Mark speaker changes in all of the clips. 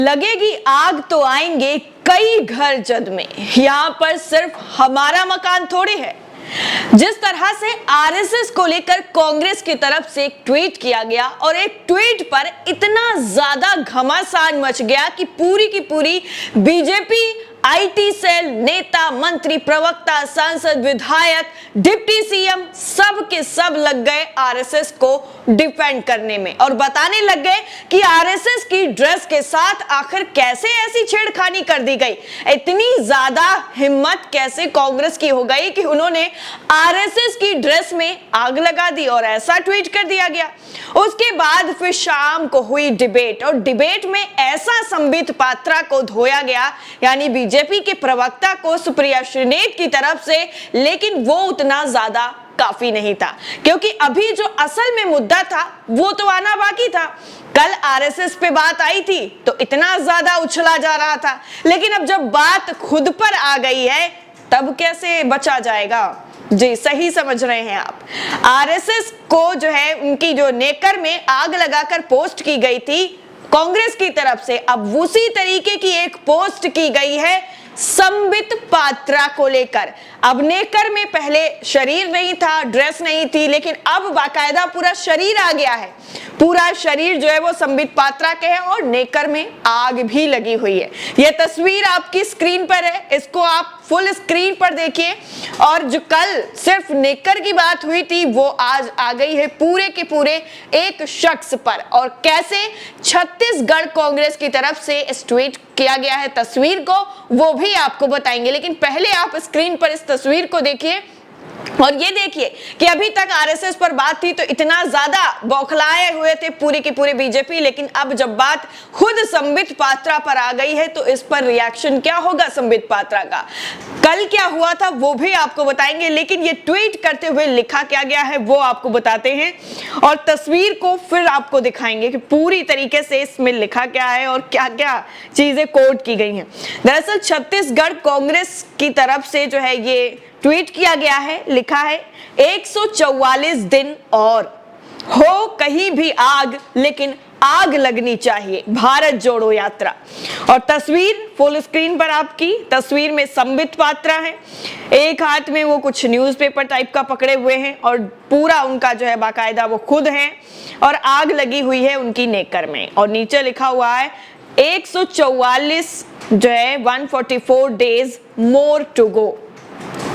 Speaker 1: लगेगी आग तो आएंगे कई घर जद में, यहाँ पर सिर्फ हमारा मकान थोड़ी है। जिस तरह से आरएसएस को लेकर कांग्रेस की तरफ से एक ट्वीट किया गया और एक ट्वीट पर इतना ज्यादा घमासान मच गया कि पूरी की पूरी बीजेपी, आईटी सेल, नेता, मंत्री, प्रवक्ता, सांसद, विधायक, डिप्टी सीएम सब के सब लग गए आरएसएस को डिफेंड करने में और बताने लग गए कि आरएसएस की ड्रेस के साथ आखिर कैसे ऐसी छेड़खानी कर दी गई। इतनी ज्यादा हिम्मत कैसे कांग्रेस की हो गई कि उन्होंने आरएसएस की ड्रेस में आग लगा दी और ऐसा ट्वीट कर दिया गया। उसके बाद फिर शाम को हुई डिबेट और डिबेट में ऐसा संबित पात्रा को धोया गया, यानी बीजेपी के प्रवक्ता को सुप्रिया श्रीनेत की तरफ से, लेकिन वो उतना ज्यादा काफी नहीं था क्योंकि अभी जो असल में मुद्दा था वो तो आना बाकी था। कल आरएसएस पे बात आई थी तो इतना ज्यादा उछला जा रहा था, लेकिन अब जब बात खुद पर आ गई है तब कैसे बचा जाएगा। जी सही समझ रहे हैं आप। आरएसएस को जो है उनकी जो नेकर में आग लगाकर पोस्ट की गई थी कांग्रेस की तरफ से, अब उसी तरीके की एक पोस्ट की गई है संबित पात्रा को लेकर। अब नेकर में पहले शरीर नहीं था, ड्रेस नहीं थी, लेकिन अब बाकायदा पूरा शरीर आ गया है। पूरा शरीर जो है वो संबित पात्रा के है और नेकर में आग भी लगी हुई है। यह तस्वीर आपकी स्क्रीन पर है, इसको आप फुल स्क्रीन पर देखिए। और जो कल सिर्फ नेकर की बात हुई थी वो आज आ गई है पूरे के पूरे एक शख्स पर। और कैसे छत्तीसगढ़ कांग्रेस की तरफ से इस ट्वीट किया गया है तस्वीर को, वो भी आपको बताएंगे। लेकिन पहले आप स्क्रीन पर इस तस्वीर को देखिए और ये देखिए कि अभी तक आरएसएस पर बात थी तो इतना ज्यादा बौखलाए हुए थे पूरे के पूरे बीजेपी, लेकिन अब जब बात खुद संबित पात्रा पर आ गई है तो इस पर रिएक्शन क्या होगा संबित पात्रा का, कल क्या हुआ था वो भी आपको बताएंगे। लेकिन ये ट्वीट करते हुए लिखा क्या गया है वो आपको बताते हैं और तस्वीर को फिर आपको दिखाएंगे कि पूरी तरीके से इसमें लिखा क्या है और क्या क्या चीजें कोट की गई हैं। दरअसल छत्तीसगढ़ कांग्रेस की तरफ से जो है ये ट्वीट किया गया है, लिखा है 144 दिन और हो कहीं भी आग लेकिन आग लगनी चाहिए, भारत जोड़ो यात्रा। और तस्वीर फुल स्क्रीन पर आपकी तस्वीर में संबित पात्रा है, एक हाथ में वो कुछ न्यूज़पेपर टाइप का पकड़े हुए हैं और पूरा उनका जो है बाकायदा वो खुद है और आग लगी हुई है उनकी नेकर में और नीचे लिखा हुआ है 144 जो है 144 डेज मोर टू गो।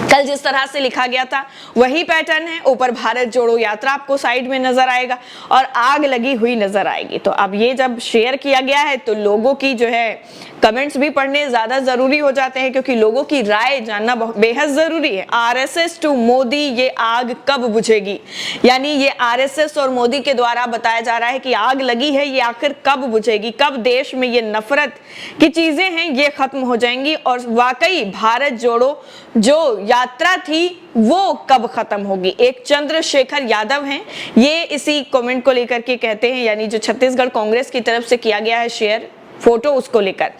Speaker 1: कल जिस तरह से लिखा गया था वही पैटर्न है, ऊपर भारत जोड़ो यात्रा आपको साइड में नजर आएगा और आग लगी हुई नजर आएगी। तो अब ये जब शेयर किया गया है तो लोगों की जो है कमेंट्स भी पढ़ने ज्यादा जरूरी हो जाते हैं क्योंकि लोगों की राय जानना बेहद जरूरी है। आरएसएस टू मोदी, ये आग कब बुझेगी, यानी ये आरएसएस और मोदी के द्वारा बताया जा रहा है कि आग लगी है, ये आखिर कब बुझेगी, कब देश में ये नफरत की चीजें हैं ये खत्म हो जाएंगी और वाकई भारत जोड़ो जो यात्रा थी वो कब खत्म होगी। एक चंद्रशेखर यादव हैं, ये इसी कमेंट को लेकर के कहते हैं, यानी जो छत्तीसगढ़ कांग्रेस की तरफ से किया गया है शेयर फोटो उसको लेकर,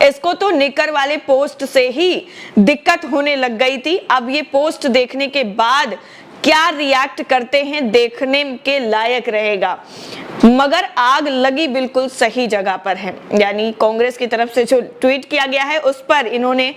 Speaker 1: इसको तो नेकर वाले पोस्ट से ही दिक्कत होने लग गई थी। अब ये पोस्ट देखने के बाद क्या रिएक्ट करते हैं देखने के लायक रहेगा, मगर आग लगी बिल्कुल सही जगह पर है। यानी कांग्रेस की तरफ से जो ट्वीट किया गया है उस पर इन्होंने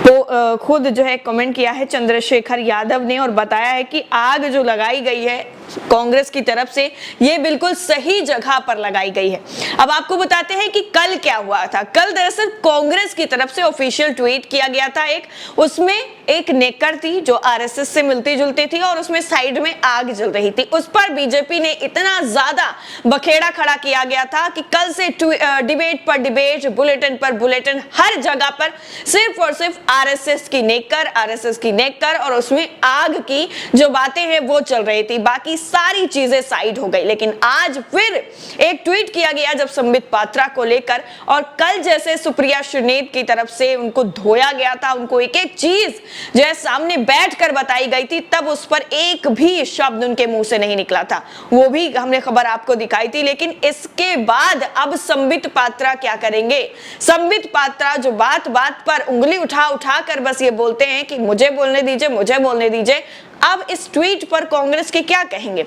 Speaker 1: तो खुद जो है कमेंट किया है चंद्रशेखर यादव ने और बताया है कि आग जो लगाई गई है कांग्रेस की तरफ से ये बिल्कुल सही जगह पर लगाई गई है। अब आपको बताते हैं कि कल क्या हुआ था। कल दरअसल कांग्रेस की तरफ से ऑफिशियल ट्वीट किया गया था एक, उसमें एक नेकर थी जो आरएसएस से मिलती जुलती थी और उसमें साइड में आग जल रही थी। उस पर बीजेपी ने इतना ज्यादा बखेड़ा खड़ा किया गया था कि कल से डिबेट पर डिबेट, बुलेटिन पर बुलेटिन, हर जगह पर सिर्फ और सिर्फ आरएसएस की नेकर और उसमें आग की जो बातें हैं वो चल रही थी, बाकी सारी चीजें साइड हो गई। लेकिन आज फिर एक ट्वीट किया गया जब संबित पात्रा को लेकर और कल जैसे सुप्रिया श्रीनेत की तरफ से उनको धोया गया था, उनको एक एक चीज जो है सामने बैठकर बताई गई थी, तब उस पर एक भी शब्द उनके मुंह से नहीं निकला था, वो भी हमने खबर आपको दिखाई थी। लेकिन इसके बाद अब संबित पात्रा क्या करेंगे। संबित पात्रा जो बात बात पर उंगली उठा कर बस ये बोलते हैं कि मुझे बोलने दीजिए। अब इस ट्वीट पर कांग्रेस के क्या कहेंगे।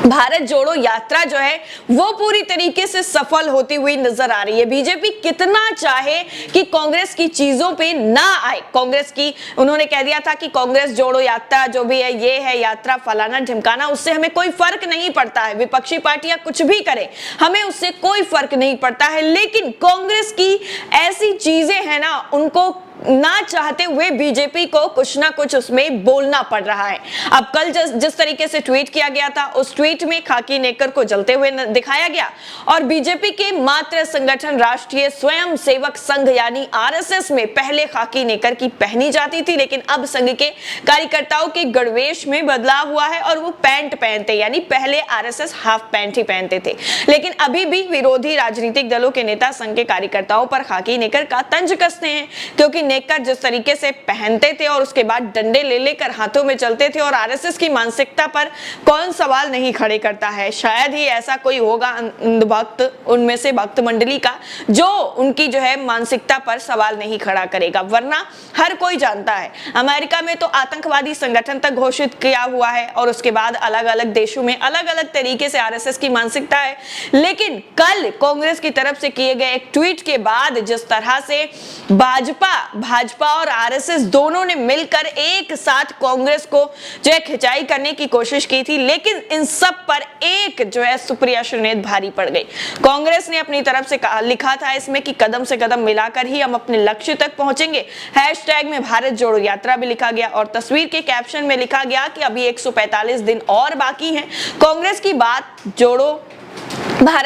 Speaker 1: भारत जोड़ो यात्रा जो है वो पूरी तरीके से सफल होती हुई नजर आ रही है। बीजेपी कितना चाहे कि कांग्रेस की चीजों पे ना आए, कांग्रेस की उन्होंने कह दिया था कि कांग्रेस जोड़ो यात्रा जो भी है ये है यात्रा फलाना ढिमकाना, उससे हमें कोई फर्क नहीं पड़ता है, विपक्षी पार्टियां कुछ भी करें हमें उससे कोई फर्क नहीं पड़ता है। लेकिन कांग्रेस की ऐसी चीजें हैं ना, उनको ना चाहते हुए बीजेपी को कुछ ना कुछ उसमें बोलना पड़ रहा है। अब कल जिस तरीके से ट्वीट किया गया था, उस ट्वीट में खाकी नेकर को जलते हुए दिखाया गया और बीजेपी के मात्र संगठन राष्ट्रीय स्वयं सेवक संघ यानी आरएसएस में पहले खाकी नेकर की पहनी जाती थी, लेकिन अब संघ के कार्यकर्ताओं के गणवेश में बदलाव हुआ है और वो पैंट पहनते, यानी पहले आरएसएस हाफ पैंट ही पहनते थे। लेकिन अभी भी विरोधी राजनीतिक दलों के नेता संघ के कार्यकर्ताओं पर खाकी नेकर का तंज कसते हैं, क्योंकि नेकर जिस तरीके से पहनते थे और उसके बाद डंडे ले लेकर हाथों में चलते थे, और आरएसएस की मानसिकता पर कौन सवाल नहीं खड़े करता है। शायद ही ऐसा कोई होगा भक्त उनमें से भक्त मंडली का जो उनकी जो है मानसिकता पर सवाल नहीं खड़ा करेगा, वरना हर कोई जानता है अमेरिका में तो आतंकवादी संगठन तक घोषित किया हुआ है और उसके बाद अलग अलग देशों में अलग अलग तरीके से आरएसएस की मानसिकता है। लेकिन कल कांग्रेस की तरफ से किए गए एक ट्वीट के बाद जिस तरह से भाजपा और आरएसएस दोनों ने मिलकर एक साथ कांग्रेस को जो है खिंचाई करने की कोशिश की थी, लेकिन इन सब पर एक जो है सुप्रिया श्रीनेत भारी पड़ गई। कांग्रेस ने अपनी तरफ से लिखा था इसमें कि कदम से कदम मिलाकर ही हम अपने लक्ष्य तक पहुंचेंगे। हैशटैग में भारत जोड़ो यात्रा भी लिखा गया और तस्वीर के कैप्शन में लिखा गया कि अभी 145 दिन और बाकी हैं। कांग्रेस की भारत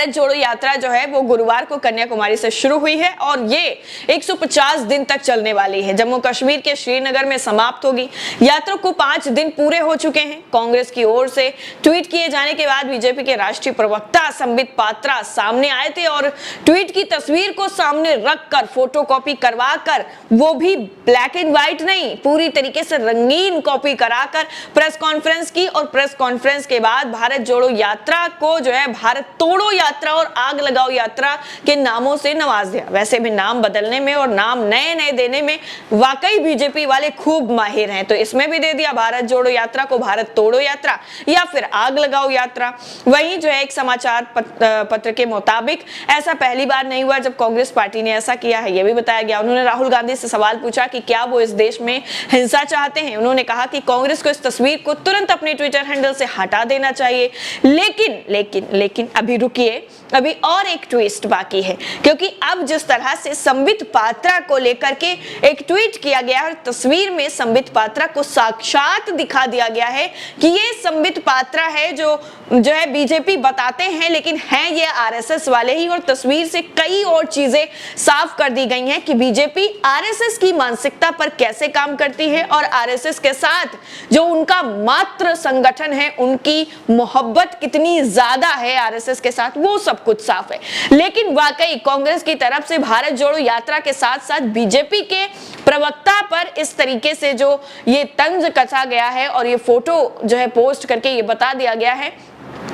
Speaker 1: जोड़ो यात्रा जो है वो गुरुवार को कन्याकुमारी से शुरू हुई है और ये 150 दिन तक चलने वाली है। जम्मू कश्मीर के श्रीनगर में समाप्त होगी। यात्रा को 5 दिन पूरे हो चुके हैं। कांग्रेस की ओर से ट्वीट किए जाने के बाद बीजेपी के राष्ट्रीय प्रवक्ता संबित पात्रा सामने आए थे और ट्वीट की तस्वीर को सामने रखकर फोटोकॉपी करवाकर, वो भी ब्लैक एंड व्हाइट नहीं, पूरी तरीके से रंगीन कॉपी कराकर प्रेस कॉन्फ्रेंस की और प्रेस कॉन्फ्रेंस के बाद भारत जोड़ो यात्रा को जो है भारत तोड़ो यात्रा और आग लगाओ यात्रा के नामों से नवाज दिया। वैसे भी नाम बदलने में और नाम नए नए देने में वाकई बीजेपी वाले खूब माहिर हैं, तो इसमें भी दे दिया भारत जोड़ो यात्रा को भारत तोड़ो यात्रा या फिर आग लगाओ यात्रा। वहीं जो है एक समाचार पत्र के मुताबिक ऐसा पहली बार नहीं हुआ जब कांग्रेस पार्टी ने ऐसा किया है, यह भी बताया गया। उन्होंने राहुल गांधी से सवाल पूछा कि क्या वो इस देश में हिंसा चाहते हैं। उन्होंने कहा कि कांग्रेस को इस तस्वीर को तुरंत अपने ट्विटर हैंडल से हटा देना चाहिए। लेकिन अभी रुकिए, अभी और एक ट्विस्ट बाकी है, क्योंकि अब जिस तरह से संबित पात्रा को लेकर के एक ट्वीट किया गया और तस्वीर में संबित पात्रा को साक्षात दिखा दिया गया है कि ये संबित पात्रा है जो है बीजेपी बताते हैं, लेकिन हैं ये आरएसएस वाले ही। और तस्वीर से कई और चीजें साफ कर दी गई हैं कि बीजेपी आरएसएस की मानसिकता पर कैसे काम करती है और आरएसएस के साथ जो उनका मात्र संगठन है उनकी मोहब्बत कितनी ज्यादा है आरएसएस के साथ, वो सब कुछ साफ है। लेकिन वाकई कांग्रेस की तरफ से भारत जोड़ो यात्रा के साथ साथ बीजेपी के प्रवक्ता पर इस तरीके से जो ये तंज कसा गया है और ये फोटो जो है पोस्ट करके ये बता दिया गया है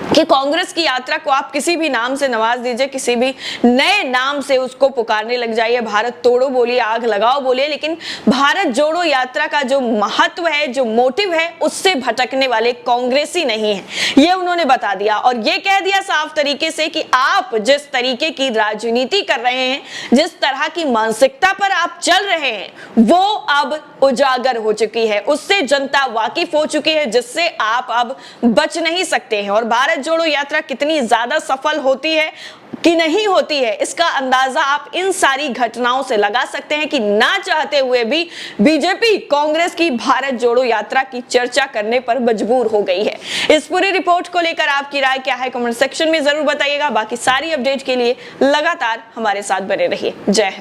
Speaker 1: कि कांग्रेस की यात्रा को आप किसी भी नाम से नवाज दीजिए, किसी भी नए नाम से उसको पुकारने लग जाइए, भारत तोड़ो बोलिए, आग लगाओ बोलिए, लेकिन भारत जोड़ो यात्रा का जो महत्व है, जो मोटिव है, उससे भटकने वाले कांग्रेसी नहीं है, ये उन्होंने बता दिया। और ये कह दिया साफ तरीके से कि आप जिस तरीके की राजनीति कर रहे हैं, जिस तरह की मानसिकता पर आप चल रहे हैं, वो अब उजागर हो चुकी है, उससे जनता वाकिफ हो चुकी है, जिससे आप अब बच नहीं सकते हैं। और भारत जोड़ो यात्रा कितनी ज्यादा सफल होती है कि नहीं होती है, इसका अंदाजा आप इन सारी घटनाओं से लगा सकते हैं कि ना चाहते हुए भी बीजेपी कांग्रेस की भारत जोड़ो यात्रा की चर्चा करने पर मजबूर हो गई है। इस पूरी रिपोर्ट को लेकर आपकी राय क्या है, कमेंट सेक्शन में जरूर बताइएगा। बाकी सारी अपडेट के लिए लगातार हमारे साथ बने रहिए। जय हिंद।